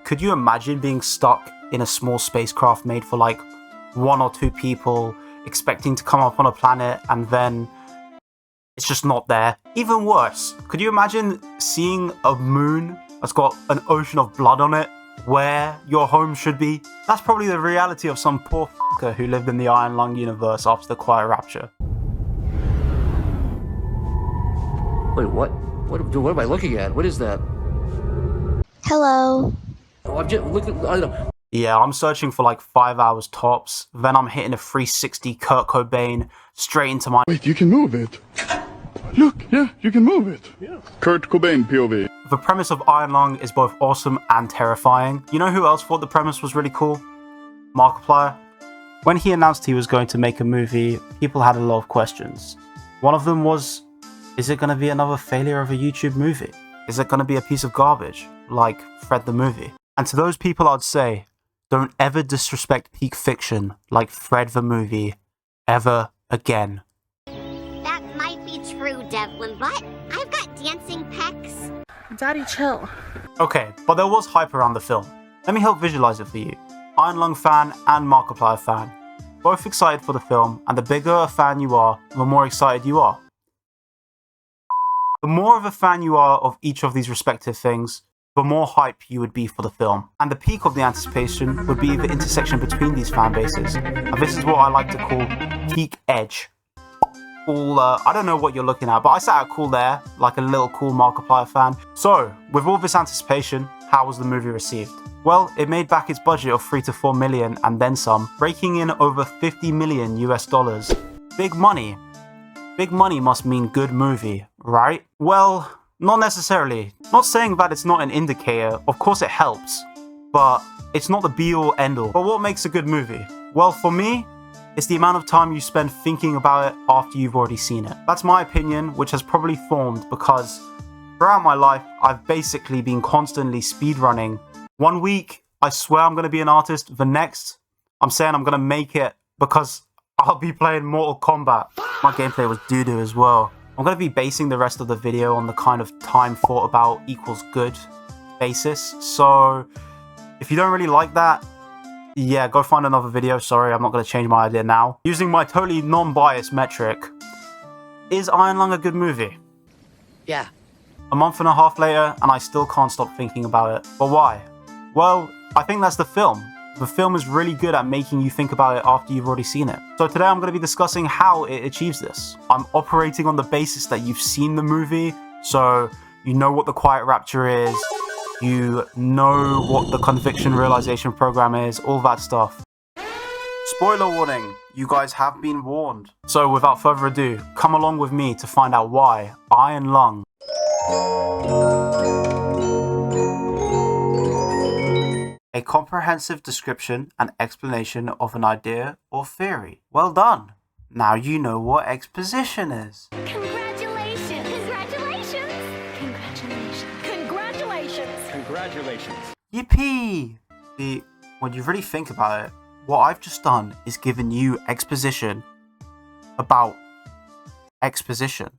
could you imagine being stuck in a small spacecraft made for like 1 or 2 people, expecting to come up on a planet and then it's just not there? Even worse, could you imagine seeing a moon that's got an ocean of blood on it where your home should be? That's probably the reality of some poor fucker who lived in the Iron Lung universe after the Quiet Rapture. Wait, what? What am I looking at? What is that? Hello. Oh, I'm just looking. I don't know. Yeah, I'm searching for like 5 hours tops. Then I'm hitting a 360 Kurt Cobain straight into my... Wait, you can move it. Look, yeah, you can move it. Yeah. Kurt Cobain POV. The premise of Iron Lung is both awesome and terrifying. You know who else thought the premise was really cool? Markiplier. When he announced he was going to make a movie, people had a lot of questions. One of them was, is it going to be another failure of a YouTube movie? Is it going to be a piece of garbage, like Fred the movie? And to those people I'd say, don't ever disrespect peak fiction like Fred the movie, ever again. That might be true, Devlin, but I've got dancing pecs. Daddy, chill. Okay, but there was hype around the film. Let me help visualize it for you. Iron Lung fan and Markiplier fan. Both excited for the film, and the bigger a fan you are, the more excited you are. The more of a fan you are of each of these respective things, the more hype you would be for the film. And the peak of the anticipation would be the intersection between these fan bases. And this is what I like to call peak edge. Cool, I don't know what you're looking at, but I sat at cool there, like a little cool Markiplier fan. So, with all this anticipation, how was the movie received? Well, it made back its budget of 3 to 4 million and then some, raking in over 50 million US dollars. Big money. Big money must mean good movie, right? Well, not necessarily. Not saying that it's not an indicator, of course it helps, but it's not the be-all end-all. But what makes a good movie? Well, for me, it's the amount of time you spend thinking about it after you've already seen it. That's my opinion, which has probably formed because throughout my life, I've basically been constantly speedrunning. 1 week, I swear I'm going to be an artist. The next, I'm saying I'm going to make it because I'll be playing Mortal Kombat. My gameplay was doo-doo as well. I'm going to be basing the rest of the video on the kind of time thought about equals good basis. So if you don't really like that, yeah, go find another video. Sorry, I'm not going to change my idea now. Using my totally non-biased metric, is Iron Lung a good movie? Yeah. A month and a half later, and I still can't stop thinking about it. But why? Well, I think that's the film. The film is really good at making you think about it after you've already seen it. So today I'm going to be discussing how it achieves this. I'm operating on the basis that you've seen the movie, so you know what the Quiet Rapture is, you know what the conviction realization program is, all that stuff. Spoiler warning, you guys have been warned. So without further ado, come along with me to find out why Iron Lung a comprehensive description and explanation of an idea or theory. Well done. Now you know what exposition is. Congratulations! Congratulations! Congratulations! Congratulations! Congratulations. Yippee! See, when you really think about it, what I've just done is given you exposition about exposition.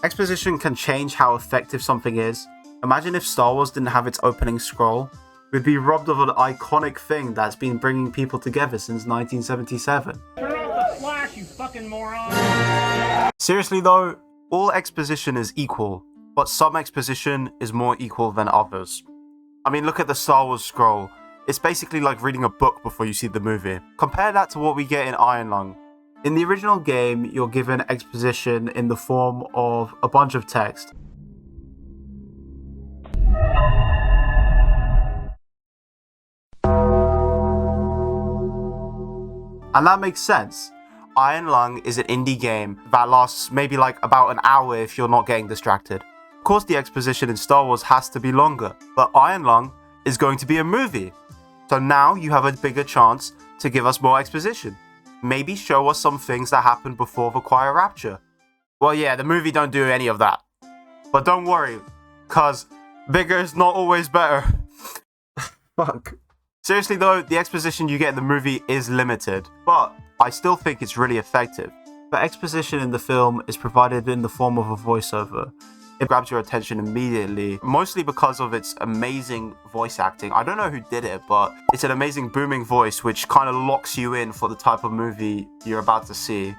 Exposition can change how effective something is. Imagine if Star Wars didn't have its opening scroll. We'd be robbed of an iconic thing that's been bringing people together since 1977. Turn off the flash, you fucking moron! Seriously though, all exposition is equal, but some exposition is more equal than others. I mean, look at the Star Wars scroll. It's basically like reading a book before you see the movie. Compare that to what we get in Iron Lung. In the original game, you're given exposition in the form of a bunch of text. And that makes sense. Iron Lung is an indie game that lasts maybe like about an hour if you're not getting distracted. Of course the exposition in Star Wars has to be longer, but Iron Lung is going to be a movie. So now you have a bigger chance to give us more exposition. Maybe show us some things that happened before the Quiet Rapture. Well yeah, the movie don't do any of that. But don't worry, cause bigger is not always better. Fuck. Seriously though, the exposition you get in the movie is limited, but I still think it's really effective. The exposition in the film is provided in the form of a voiceover. it grabs your attention immediately, mostly because of its amazing voice acting. I don't know who did it, but it's an amazing booming voice which kind of locks you in for the type of movie you're about to see.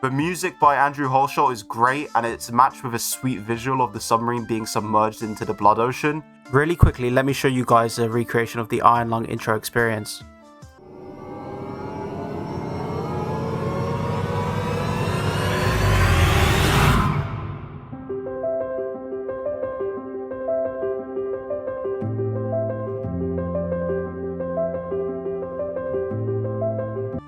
The music by Andrew Holshaw is great, and it's matched with a sweet visual of the submarine being submerged into the blood ocean. Really quickly, let me show you guys a recreation of the Iron Lung intro experience.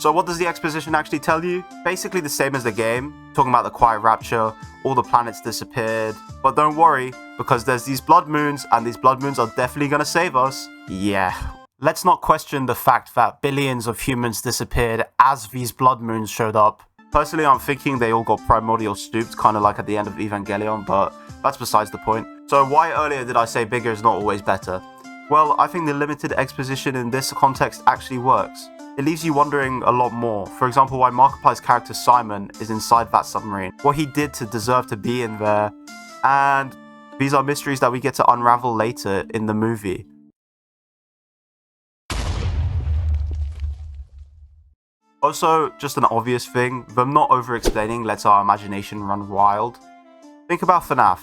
So what does the exposition actually tell you? Basically the same as the game, talking about the quiet rapture, all the planets disappeared. But don't worry, because there's these blood moons, and these blood moons are definitely gonna save us. Yeah. Let's not question the fact that billions of humans disappeared as these blood moons showed up. Personally, I'm thinking they all got primordial stooped, kind of like at the end of Evangelion, but that's besides the point. So why earlier did I say bigger is not always better? Well, I think the limited exposition in this context actually works. It leaves you wondering a lot more. For example, why Markiplier's character Simon is inside that submarine, what he did to deserve to be in there, and these are mysteries that we get to unravel later in the movie. Also, just an obvious thing, them not over-explaining lets our imagination run wild. Think about FNAF.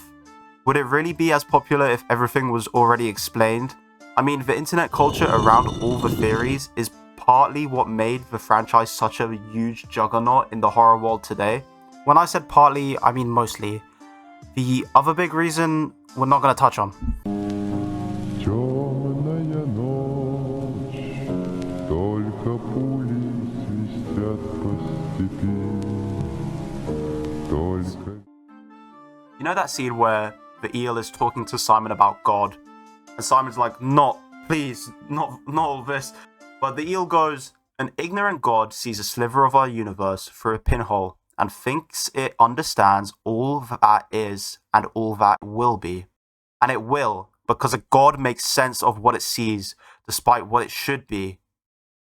Would it really be as popular if everything was already explained? I mean, the internet culture around all the theories is partly what made the franchise such a huge juggernaut in the horror world today. When I said partly, I mean mostly. The other big reason we're not going to touch on. You know that scene where the eel is talking to Simon about God? And Simon's like, not, please, not all this. But the eel goes, an ignorant God sees a sliver of our universe through a pinhole and thinks it understands all that is and all that will be. And it will, because a God makes sense of what it sees, despite what it should be.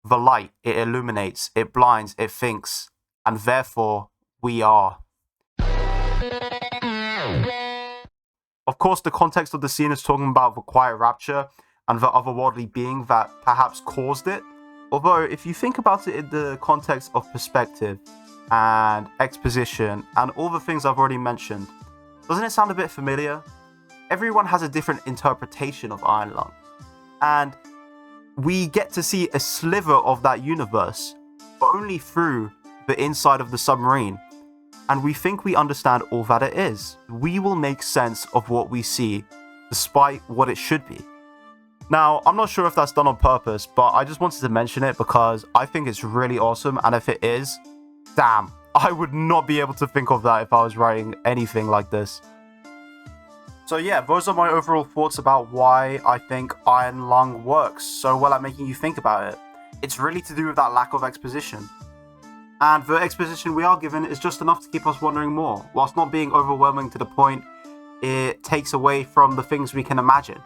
The light, it illuminates, it blinds, it thinks, and therefore, we are. Of course, the context of the scene is talking about the quiet rapture and the otherworldly being that perhaps caused it. Although, if you think about it in the context of perspective and exposition and all the things I've already mentioned, doesn't it sound a bit familiar? Everyone has a different interpretation of Iron Lung, and we get to see a sliver of that universe, but only through the inside of the submarine. And we think we understand all that it is. We will make sense of what we see, despite what it should be. Now, I'm not sure if that's done on purpose, but I just wanted to mention it because I think it's really awesome, and if it is, damn, I would not be able to think of that if I was writing anything like this. So yeah, those are my overall thoughts about why I think Iron Lung works so well at making you think about it. It's really to do with that lack of exposition. And the exposition we are given is just enough to keep us wondering more, whilst not being overwhelming to the point it takes away from the things we can imagine.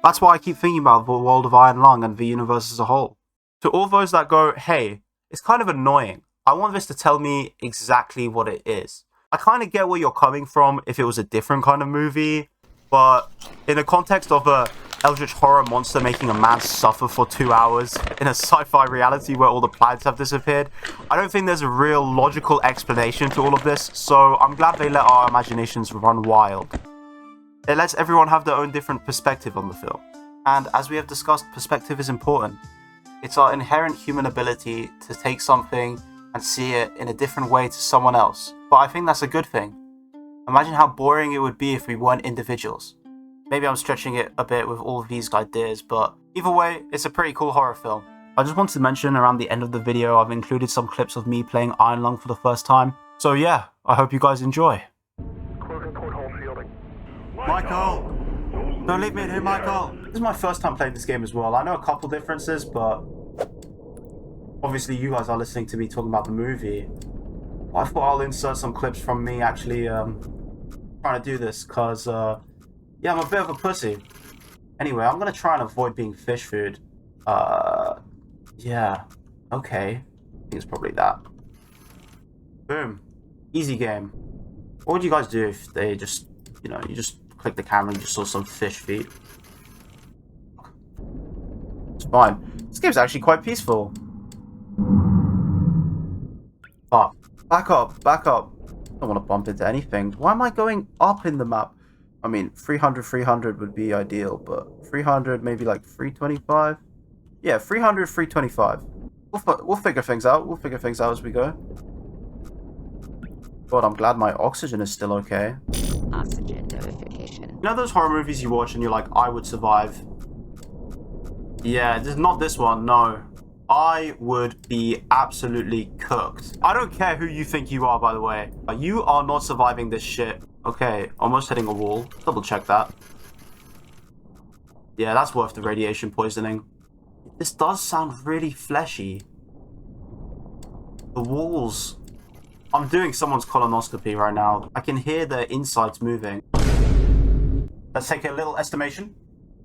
That's why I keep thinking about the world of Iron Lung and the universe as a whole. To all those that go, hey, it's kind of annoying, I want this to tell me exactly what it is. I kind of get where you're coming from if it was a different kind of movie, but in the context of a eldritch horror monster making a man suffer for 2 hours in a sci-fi reality where all the planets have disappeared, I don't think there's a real logical explanation to all of this, so I'm glad they let our imaginations run wild. It lets everyone have their own different perspective on the film. And as we have discussed, perspective is important. It's our inherent human ability to take something and see it in a different way to someone else. But I think that's a good thing. Imagine how boring it would be if we weren't individuals. Maybe I'm stretching it a bit with all of these ideas, but either way, it's a pretty cool horror film. I just wanted to mention around the end of the video, I've included some clips of me playing Iron Lung for the first time. So yeah, I hope you guys enjoy. Michael! Don't leave me in here, Michael! This is my first time playing this game as well. I know a couple differences, but obviously you guys are listening to me talking about the movie. I thought I'll insert some clips from me actually trying to do this, because yeah, I'm a bit of a pussy. Anyway, I'm gonna try and avoid being fish food. Yeah, okay. I think it's probably that. Boom. Easy game. What would you guys do if they just, you know, you just click the camera and you just saw some fish feet. It's fine. This game's actually quite peaceful. But back up, back up. I don't want to bump into anything. Why am I going up in the map? I mean, 300, 300 would be ideal, but 300, maybe like 325? Yeah, 300, 325. We'll figure things out. We'll figure things out as we go. God, I'm glad my oxygen is still okay. Oxygen notification. You know those horror movies you watch and you're like, I would survive? Yeah, this is not this one, no. I would be absolutely cooked. I don't care who you think you are, by the way. You are not surviving this shit. Okay, almost hitting a wall. Double check that. Yeah, that's worth the radiation poisoning. This does sound really fleshy. The walls. I'm doing someone's colonoscopy right now. I can hear their insides moving. Let's take a little estimation.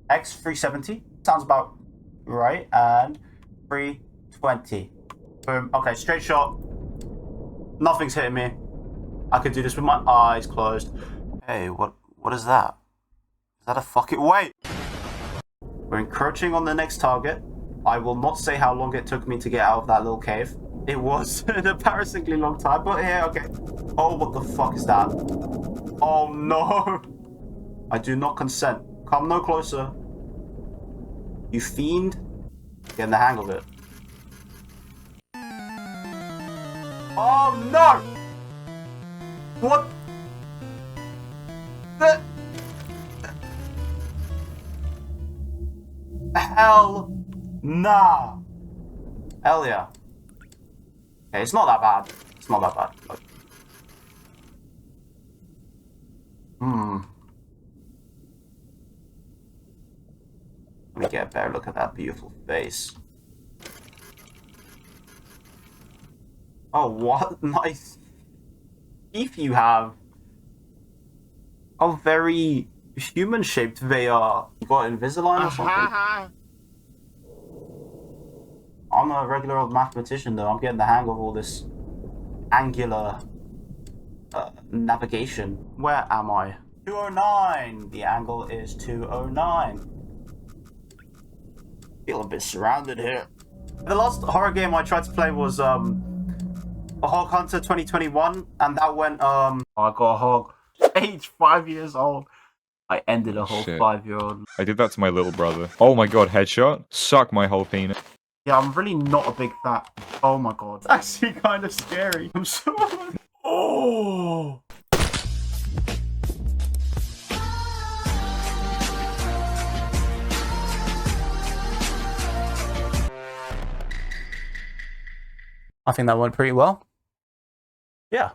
X 370. Sounds about right. And 320. Boom. Okay, straight shot. Nothing's hitting me. I could do this with my eyes closed. Hey, what is that? Is that a fucking... Wait! We're encroaching on the next target. I will not say how long it took me to get out of that little cave. It was an embarrassingly long time, but yeah, okay. Oh, what the fuck is that? Oh no! I do not consent. Come no closer. You fiend. Getting the hang of it. Oh no! What? The hell nah. Hell yeah. Okay, it's not that bad. It's not that bad. Look. Let me get a better look at that beautiful face. Oh, what nice teeth you have. Oh, very human-shaped they are. You got Invisalign or something? I'm a regular old mathematician, though. I'm getting the hang of all this angular navigation. Where am I? 209. The angle is 209. Feel a bit surrounded here. The last horror game I tried to play was a Hog Hunter 2021, and that went I got a hog. Age 5 years old. I ended a whole 5-year-old. I did that to my little brother. Oh my god, headshot. Suck my whole penis. Yeah, I'm really not a big fan. Oh my god. It's actually kind of scary. I'm so... Oh! I think that went pretty well. Yeah.